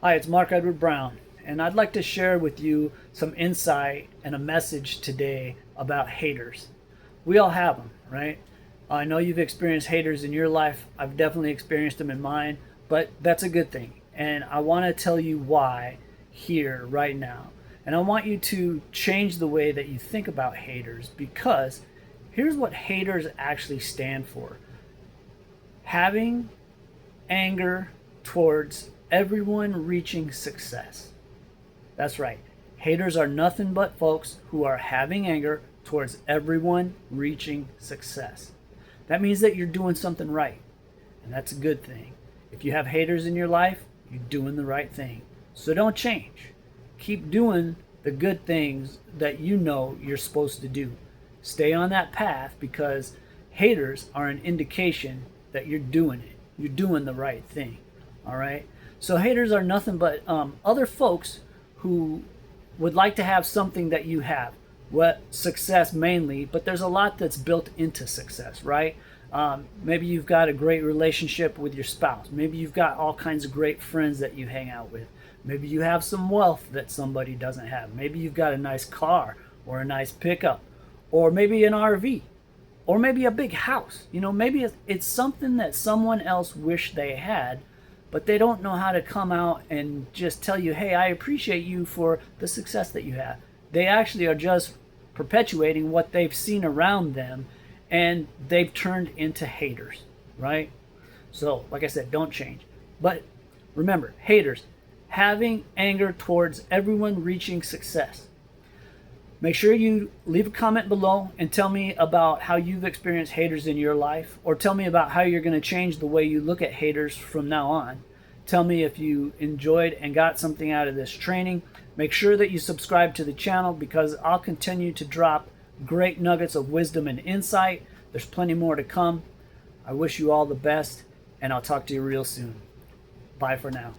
Hi, it's Mark Edward Brown, and I'd like to share with you some insight and a message today about haters. We all have them, right? I know you've experienced haters in your life. I've definitely experienced them in mine, but that's a good thing. And I want to tell you why here, right now. And I want you to change the way that you think about haters because here's what haters actually stand for: having anger towards everyone reaching success. That's right. Haters are nothing but folks who are having anger towards everyone reaching success. That means that you're doing something right, and that's a good thing. If you have haters in your life, you're doing the right thing. So don't change. Keep doing the good things that you know you're supposed to do. Stay on that path because haters are an indication that you're doing it. You're doing the right thing. All right. So haters are nothing but other folks who would like to have something that you have. What success mainly, but there's a lot that's built into success, right? Maybe you've got a great relationship with your spouse. Maybe you've got all kinds of great friends that you hang out with. Maybe you have some wealth that somebody doesn't have. Maybe you've got a nice car or a nice pickup, or maybe an RV, or maybe a big house. Maybe it's something that someone else wished they had, but they don't know how to come out and just tell you, hey, I appreciate you for the success that you have. They actually are just perpetuating what they've seen around them, and they've turned into haters, right? So, like I said, don't change. But remember, haters, having anger towards everyone reaching success. Make sure you leave a comment below and tell me about how you've experienced haters in your life, or tell me about how you're going to change the way you look at haters from now on. Tell me if you enjoyed and got something out of this training. Make sure that you subscribe to the channel because I'll continue to drop great nuggets of wisdom and insight. There's plenty more to come. I wish you all the best, and I'll talk to you real soon. Bye for now.